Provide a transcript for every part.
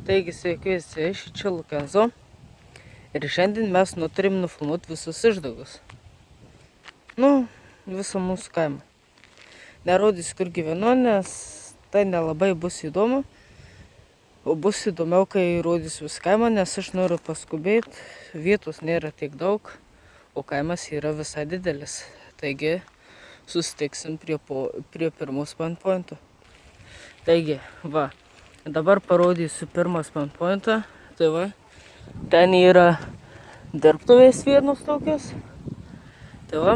Taigi, sveiki visi, čia Lukenzo. Ir šiandien mes nutarėm nufilmuoti visus išdagus. Visą mūsų kaimą. Nerodysiu, kur gyvenu, nes tai nelabai bus įdomu. O bus įdomiau, kai rodysiu visą kaimą, nes aš noriu paskubėti. Vietos nėra tiek daug, o kaimas yra visai didelis. Taigi, susitiksim prie pirmos panpointo. Taigi, va. Dabar parodysiu pirmą panpointą. Tai va, ten yra dirbtuvės vienos tokios. Tai va,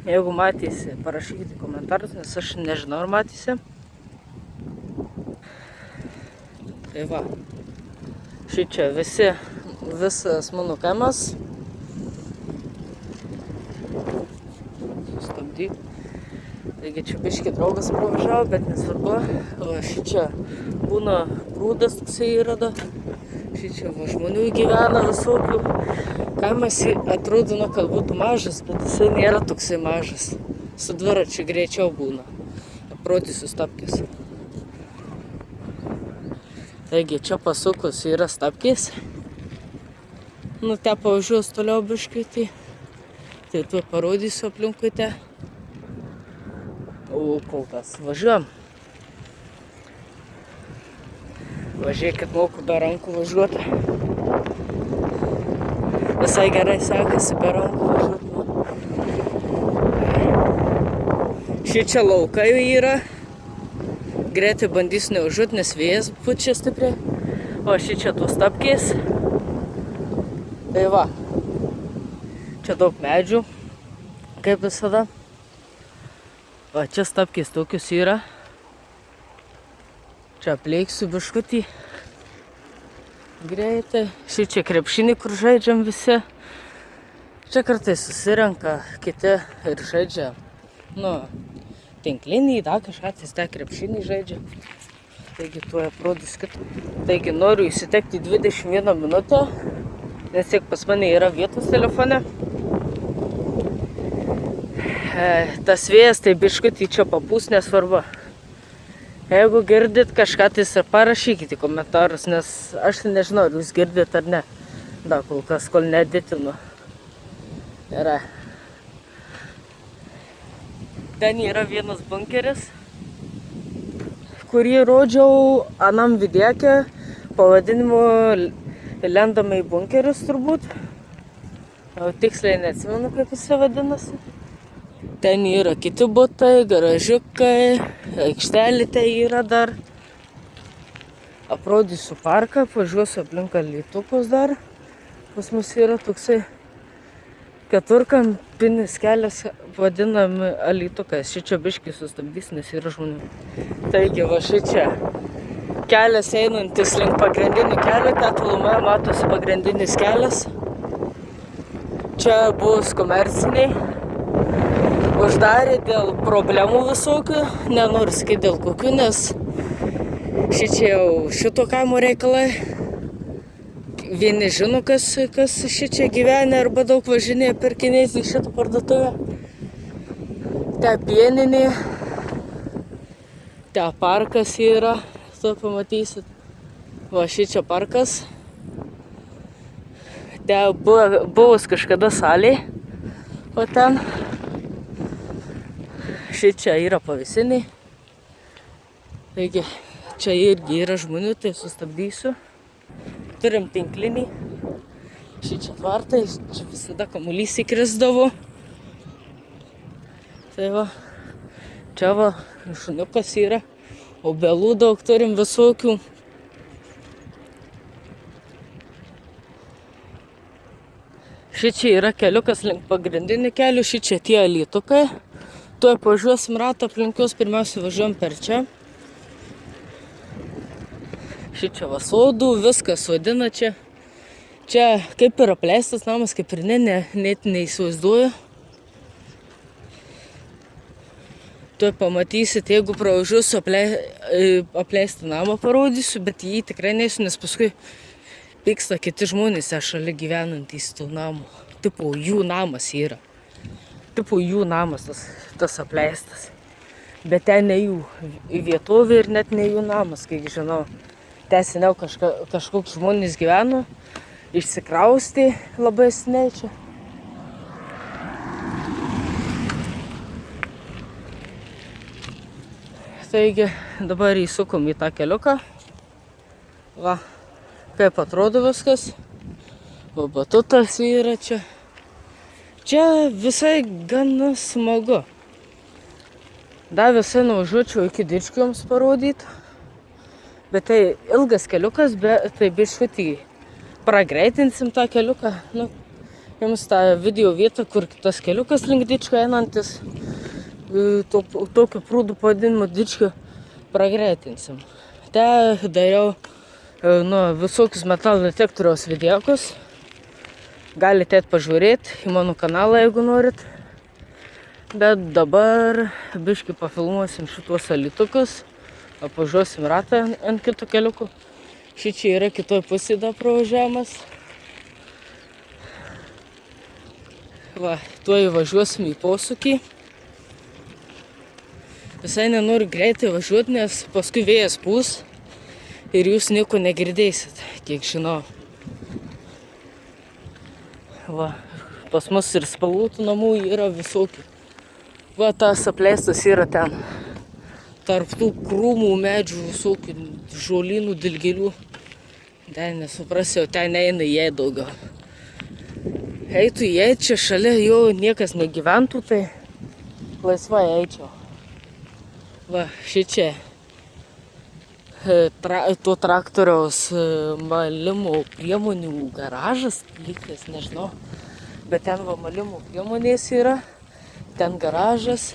jeigu matysi, parašykite komentarus, nes aš nežinau, ar matysi. Tai va, šičia visas mano kaimas. Sustabdyk. Taigi čia biškį draugas pravažiavo, bet nesvarbu. Va, šičia būna prūdas toksai yra. Šičia va, žmonių gyvena visokių. Kaimas atrodo, kad būtų mažas, bet jisai nėra toksai mažas. Su dviračiu greičiau būna. Aprodysiu stapkės. Taigi čia pasukus yra stapkės. Te pavažiuos toliau biškį. Tai tuo parodysiu aplinkui te. O kol kas važiuojam. Važiuokit, moku be rankų važiuoti. Visai gerai sekasi be rankų važiuoti. Šičia laukai yra. Greitai bandysiu neužžiūrėti, nes vėjas pučia stipriai. O šičia tos stapkės. Tai va. Čia daug medžių, kaip visada. Va, čia stapkės tokius yra. Čia apleiksiu biškutį. Greitai. Šičia krepšinį, kur žaidžiam visi. Čia kartais susirenka kiti ir žaidžia. Tinklinį, kažką tą krepšinį žaidžia. Taigi tuo aprodys kitą. Taigi noriu įsitekti 21 minutę. Nes tiek pas mane yra vietos telefone. Tas vėjas, tai biškutį čia papūs, nesvarbu. Jeigu girdit kažką, tai ir parašykite komentarus, nes aš nežinau, ar jūs girdit ar ne. Kol kas, kol nedėtinu. Yra. Ten yra vienas bunkeris, kurį rodžiau anam vidėke, pavadinimu Lendame į bunkerius turbūt. Tiksliai neatsimenu, kaip jis vadinasi. Ten yra kiti butai, garažiukai, aikštelė ten yra dar. Aprodysiu parką, važiuosiu aplink Alytukus dar. Pas mus yra toksai keturkampinis kelias, vadinami Alytukas. Šičia biškį sustabdys, nes yra žmonių. Taigi va šičia kelias einantis link pagrindinį kelią, ten tolumoje matosi pagrindinis kelias. Čia bus komerciniai. Uždarė dėl problemų visokių, nenoriu sakyti dėl kokių, nes šičia jau šito kaimo reikalai. Vieni žino, kas šičia gyvena arba daug važinėja pirkiniais į šitą parduotuvę. Te pieninė, te parkas yra, tu pamatysit. Va šičia parkas. Te buvus kažkada salė, o ten. Šičia yra pavėsiniai. Taigi, čia irgi yra žmonių, tai sustabdysiu. Turim tinklinį. Šičia tvartai, čia visada kamuolys įkrisdavo. Tai va, čia va, šuniukas yra. Obelų daug turim visokių. Šičia yra keliukas link pagrindinį kelių, šičia tie Alytukai. Tuoj pažiūrėsim ratą aplinkius, pirmiausia važiuojam per čia. Šičia va sodų, viskas sodina čia. Čia kaip ir apleistas namas, kaip ir net neįsivaizduoju. Tuoj pamatysit, jeigu pravažiuosiu apleistą namą parodysiu, bet jį tikrai neįsiu, nes paskui pyksta kiti žmonės, šalia gyvenantys tų namų. Tipo, jų namas yra. Tipo, jų namas tas apleistas. Bet ten ne jų vietovė ir net ne jų namas, kiek žinau. Ten seniau kažkoks žmonės gyveno, išsikraustė labai seniai čia. Taigi dabar įsukom į tą keliuką. Va, kaip atrodo viskas. Va, batutas yra čia. Čia visai gana smagu. Dar visai nuvažiuočiau iki Dičkių jums parodyti. Bet tai ilgas keliukas, bet tai biškutį pragreitinsim tą keliuką. Nu, jums tą video vietą, kur tas keliukas link Dičkių einantis, tokiu prūdų pavadinimu Dičkių pragreitinsim. Te dariau visokius metalo detektoriaus videokus. Galite pažiūrėti į mano kanalą, jeigu norit. Bet dabar biškį pafilmuosim šitos alytukus. Apvažiuosim ratą ant kito keliukų. Šičia yra kitoj pusėje dar pravažiavimas. Va, tuoj važiuosim į posūkį. Visai nenoriu greitai važiuoti, nes paskui vėjas pūs ir jūs nieko negirdėsit, kiek žinau. Va, pas mus ir spalvotų namų yra visokių. Va, tas apleistas yra ten. Tarp tų krūmų, medžių, visokių žolynų, dilgėlių. Ten nesuprasiu, ten eina jie daugiau. Eitų jie čia šalia, jo niekas negyventų, tai laisvai eičiau. Va, šičia to traktoriaus malimo priemonių garažas, lygtais, nežinau. Bet ten va malimo priemonės yra. Ten garažas.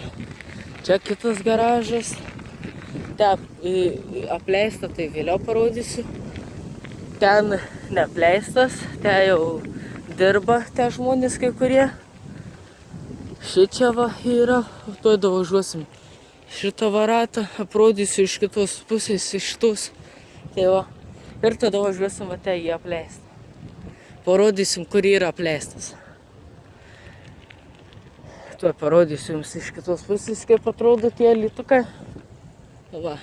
Čia kitas garažas. Ten apleista, tai vėliau parodysiu. Ten neapleistas. Ten jau dirba tie žmonės kai kurie. Šičia va yra. Tuoj davažiuosim šitą varatą, aprodysiu iš kitos pusės, iš šitos. Tai va. Ir tada važiuosim va ten jį apleistą. Parodysim, kur yra apleistas. Tuoj parodysiu jums iš kitos pusės, kaip atrodo tie alytukai. Va.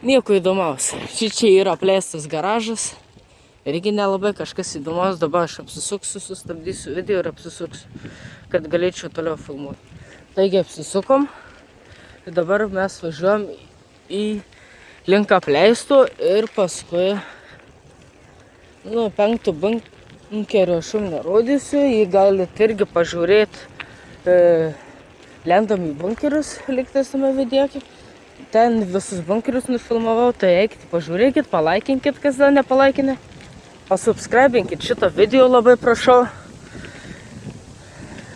Nieko įdomaus. Šičia yra apleistas garažas. Irgi nelabai kažkas įdomaus. Dabar aš apsisuksiu, sustabdysiu video ir apsisuksiu, kad galėčiau toliau filmuoti. Taigi apsisukom. Ir dabar mes važiuojam į link apleisto ir paskui 5 bunkerio aš jums nerodysiu. Jį galite irgi pažiūrėti lendam į bunkerius, liktais tame vidėki. Ten visus bunkerius nufilmavau, tai eikite pažiūrėkit, palaikinkit, kas dar nepalaikinė. Pasubscribinkit šitą video, labai prašau.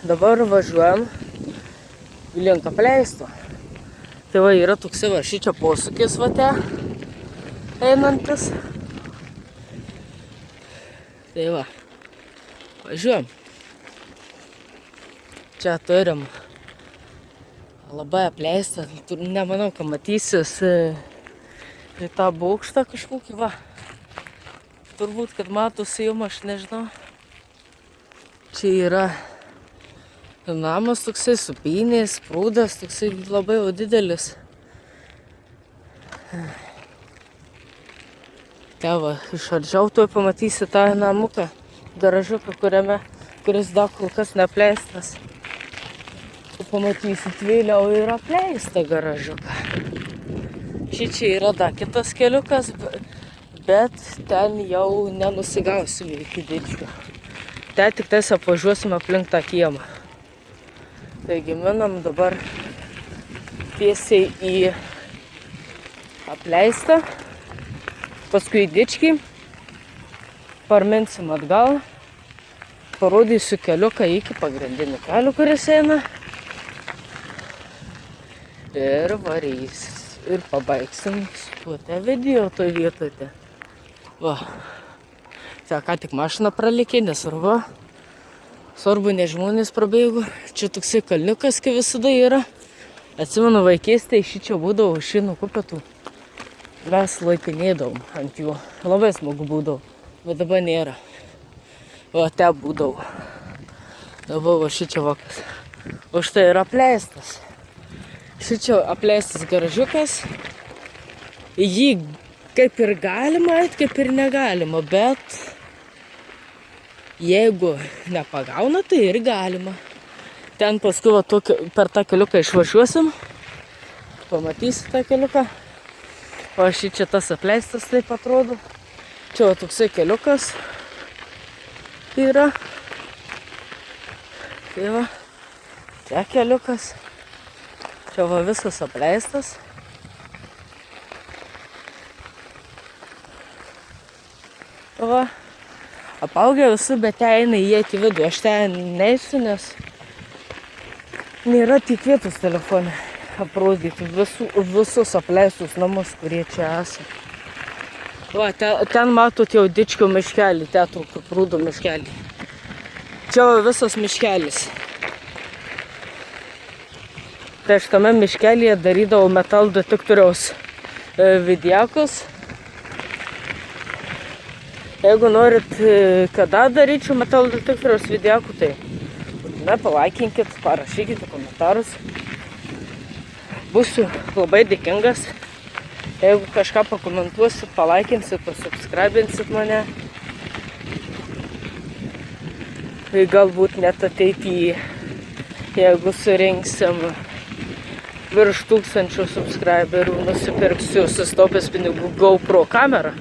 Dabar važiuojam į link apleisto. Tai va yra toksai va šičia posūkis va te einantis. Tai va, važiuojam. Čia turim labai apleistą, nemanau, kad matysis į tą bokštą kažkokį va. Turbūt, kad matosi jums, aš nežinau. Čia yra namas toksai, supynės, prūdas, toksai labai didelis. Te va, iš arčiau tuoj pamatysi tą namuką, garažiuką, kuris dar kol kas neapleistas. Tu pamatysit vėliau ir apleistą garažiuką. Šičia yra dar kitas keliukas, bet ten jau nenusigausime iki Dičkių. Ten tik tais apvažiuosime aplink tą kiemą. Taigi minam dabar tiesiai į apleistą, paskui į Dičkį, parminsim atgal, parodysiu keliuką iki pagrindinį kelių, kuris eina. Ir varys. Ir pabaigsim su tuo video toj vietoje. Va. Tai ką tik mašina pralikė, nesvarbu. Svarbu, ne žmonės prabėgo. Čia toksai kalniukas, kaip visada yra. Atsimenu, vaikystėje šičia būdavo šinų kupetų. Mes laikinėdavom ant jų. Labai smagu būdavo, bet dabar nėra. Va, te būdavo. Dabar va šičia vakas. O štai yra apleistas. Šičia apleistas garažiukas. Jį kaip ir galima eit, kaip ir negalima, bet jeigu nepagauna, tai ir galima. Ten paskui va, per tą keliuką išvažiuosim, pamatysi tą keliuką. O čia tas apleistas taip atrodo. Čia va toksai keliukas yra. Tai va, čia keliukas. Čia va visas apleistas. Va, apaugę visi, bet ten eina įeiti į vidų. Aš ten neįsiu, nes nėra tik vietos telefone aprodyti visus apleistus namus, kurie čia esame. Va, ten matot jau Dičkio miškelį, Teatro Prūdo miškelį. Čia va visas miškelis. Tai aš tame miškelėje darydavau metal detektoriaus vidiakus. Jeigu norit, kada daryčiau metal detektoriaus vidiakų, tai palaikinkit, parašykite komentarus. Būsiu labai dėkingas. Jeigu kažką pakomentuosit, palaikinsit, pasubscribinsit mane. Tai galbūt net ateityje, jeigu surinksim virš 1000 subscriberių, nusipirksiu sustaupęs pinigų GoPro kamerą.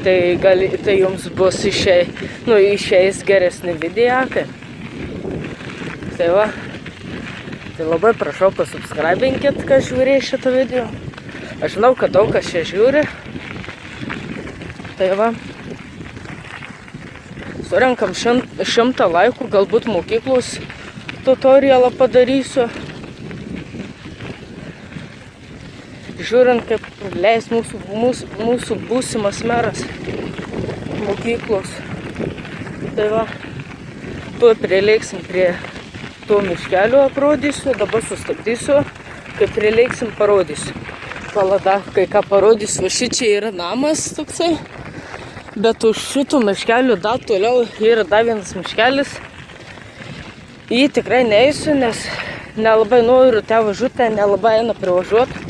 Tai jums bus išeis geresni vidiakai. Tai va, tai labai prašau pasubscribinkit, kas žiūrėjo šitą video. Aš žinau, kad daug kas čia žiūri. Tai va, surenkam 100 laikų, galbūt mokyklos tutorialą padarysiu. Žiūrint, kaip leis mūsų būsimas meras mokyklos. Tai va, tuoj prileiksim prie to miškelio, aprodysiu, dabar sustabdysiu, kai prileiksim parodysiu. Palada, kai ką parodysiu, šičia yra namas toksai, bet už šitų miškelių dar toliau yra dar vienas miškelis. Jį tikrai neįsiu, nes nelabai noriu ten važiuoti, ten nelabai eina privažiuoti.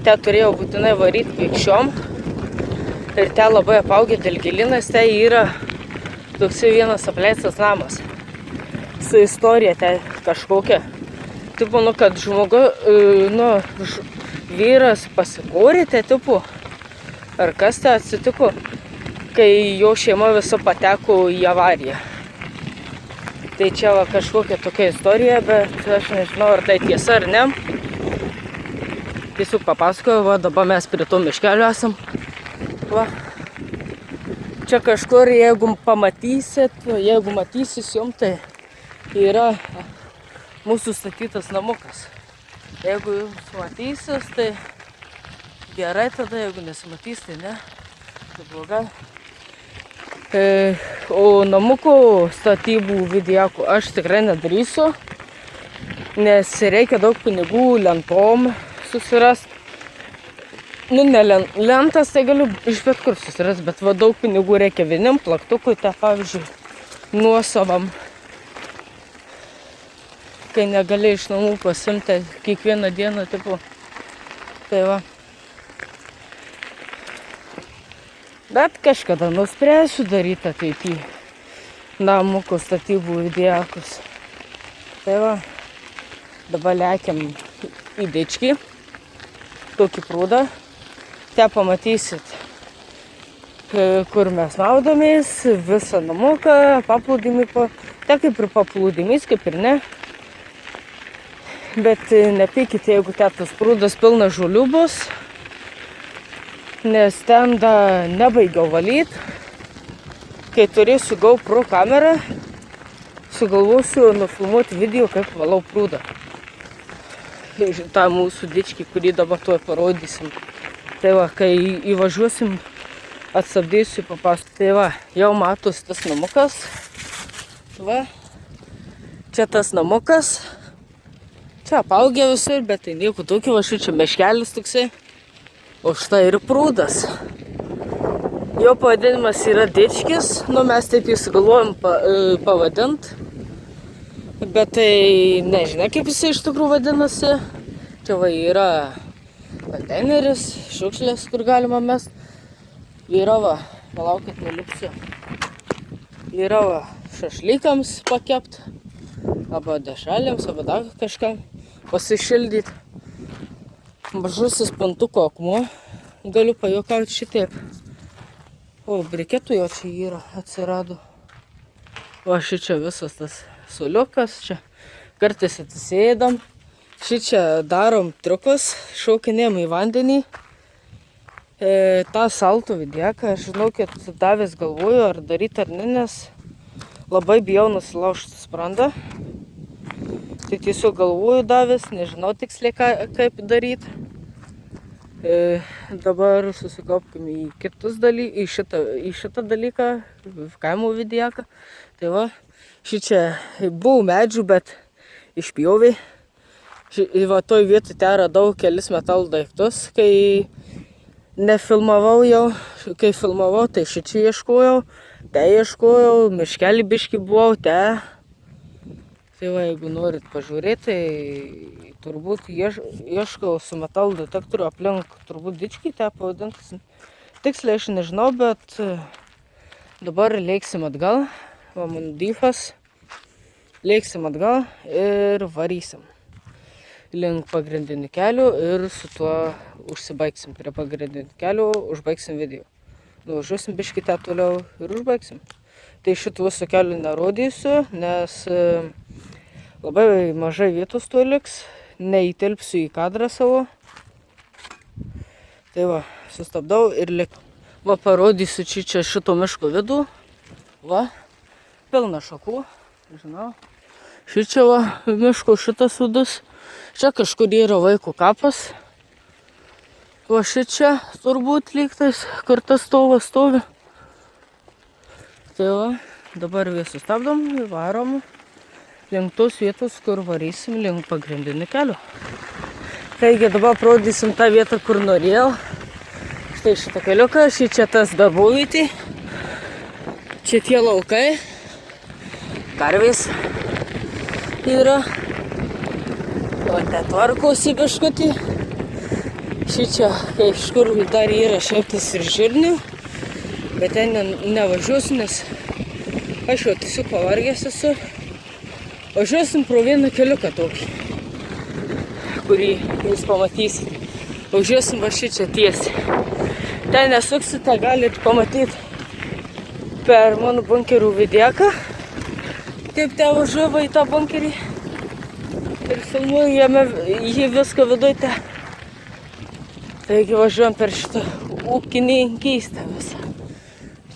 Ten turėjau būtinai varyti pėsčiom. Ir ten labai apaugę dilgėlynas, ten yra toksai vienas apleistas namas. Su istorija ten kažkokia. Tipo, kad vyras pasikorė, tai tipo, ar kas ten atsitiko, kai jo šeima visa pateko į avariją. Tai čia va kažkokia tokia istorija, bet aš nežinau, ar tai tiesa ar ne. Tiesiog papasakoju, va, dabar mes prie to miškelio esam. Va. Čia kažkur, jeigu matysis jums, tai yra mūsų statytas namukas. Jeigu jums matysis, tai gerai tada, jeigu nesimatys, tai ne. Tai blogai. O namuko statybų vidiakų aš tikrai nedarysiu, nes reikia daug pinigų lentom susirast. Lentas tai galiu iš bet kur susirast, bet va daug pinigų reikia vienim plaktukui, tai pavyzdžiui, nuosavam. Kai negali iš namų pasimti kiekvieną dieną, tipo. Tai va. Bet kažkada nuspręsiu daryti ateityje namuko statybų vidiakus. Tai va. Dabar lekiam į Dičkį, tokį prūdą. Ten pamatysit, kur mes maudomės, visą namuką, paplūdimį. Ten kaip ir paplūdimys, kaip ir ne. Bet nepykite, jeigu ten tas prūdas pilnas žolių bus, nes ten dar nebaigiau valyti. Kai turėsiu GoPro kamerą, sugalvosiu nufilmuoti video, kaip valau prūdą. tą mūsų Dičkį, kurį dabar tuoj parodysim. Tai va, kai įvažiuosim, atstabdysiu papasakoti. Tai va, jau matos tas namukas. Va, čia tas namukas. Čia apaugę visur, bet tai nieko tokio, va čia meškelis toksai. O štai ir prūdas. Jo pavadinimas yra Dičkis, nu mes taip jį sugalvojom pavadinti. Bet tai nežinia, kaip jisai iš tikrųjų vadinasi. Čia va yra konteineris, šiukšlės, kur galima mest. Yra va, palaukit, nulipsiu. Yra va, šašlykams pakept, arba dešrelėms, arba dar kažkam pasišildyt. Mažusis pantuko akmuo, galiu pajuokauti šitaip. O, briketų jo čia yra, atsirado. O šičia visas tas suoliukas, čia kartais atsisėdam. Šičia darom triukus, šaukinėjom į vandenį. tą saltų vidėką, aš žinau, kad davęs galvoju, ar daryti ar ne, nes labai bijau nusilaužti sprandą. Tai tiesiog galvoju davęs, nežinau tiksliai kaip daryti. Dabar susikaupkim į kitus dalykus, į šitą dalyką, kaimo vidėką. Tai va, šičia buvo medžių, bet išpjovė. Va, toj vietoj ten radau kelis metalų daiktus, kai nefilmavau jau, kai filmavau, tai šičia ieškojau, miškelį biškį buvau, Tai va, jeigu norit pažiūrėti, tai turbūt ieškau su metalų detektoriu aplink, turbūt dičkį pavadintas. Tiksliai aš nežinau, bet dabar lėksim atgal, va mano dyfas, lėksim atgal ir varysim link pagrindinių kelių ir su tuo užsibaigsim prie pagrindinių kelių, užbaigsim video. Nuvažiuosim biškį toliau ir užbaigsim. Tai šitų visų kelių nerodysiu, nes labai mažai vietos tuo liks, neįtelpsiu į kadrą savo. Tai va, sustabdau ir lik. Va, parodysiu čia šito miško vidų. Va, pilna šakų, žinau. Šičia va, miško šitas vidus. Čia kažkur yra vaiko kapas. Va, šičia turbūt lygtais, kur tas stovas stovi. Tai va, dabar visi sustabdom, varom link tos vietos, kur varysim link pagrindinių kelių. Taigi dabar parodysim tą vietą, kur norėjau. Štai šitą keliuką, čia tas darbovietė. Čia tie laukai. Karvės yra. O ten tvarkosi biškutį. Šičia kažkur dar yra šiaiptis ir žirnių. Bet ten nevažiuosiu, nes aš jau tiesiog pavargęs esu. Važiuosim pro vieną keliuką tokį, kurį jūs pamatysit. Važiuosim va šičia tiesiai. Ten nesuksite, galite pamatyti per mano bunkerių vidėką, kaip ten važiuoju į tą bunkerį ir filmuoju jį viską viduje. Taigi važiuojam per šitą ūkininkystę visą.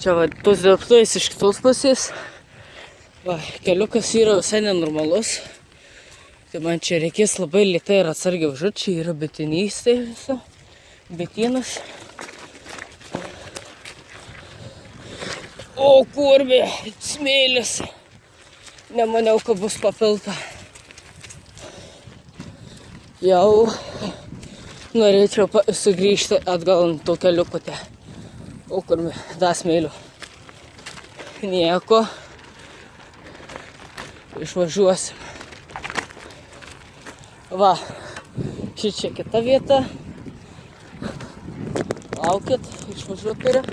Čia va, tos dirbtuvės iš kitos pusės. Va, keliukas yra visai nenormalus. Tai man čia reikės labai lėtai ir atsargiai važiuoti. Čia yra betinystė visa. Betynas. O kurbė, smėlis. Nemaniau, kad bus papilta. Jau norėčiau sugrįžti atgal ant to keliuko. O kurbė, da smėlių. Nieko. Išvažiuosim. Va, šičia kita vieta. Laukit, išvažiuot turiu.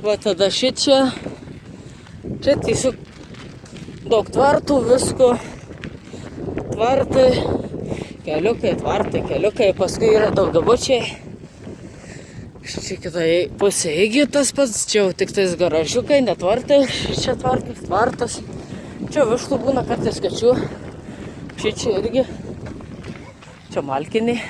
Va, tada šičia. Čia tiesiog daug tvartų, visko. Tvartai, keliukai, paskui yra daugiabučiai. Čia kitai pusė irgi tas pats, čia jau tik tais garažiukai, netvartai, čia tvartas. Čia vištų būna kartais kačių, čia irgi, čia malkiniai.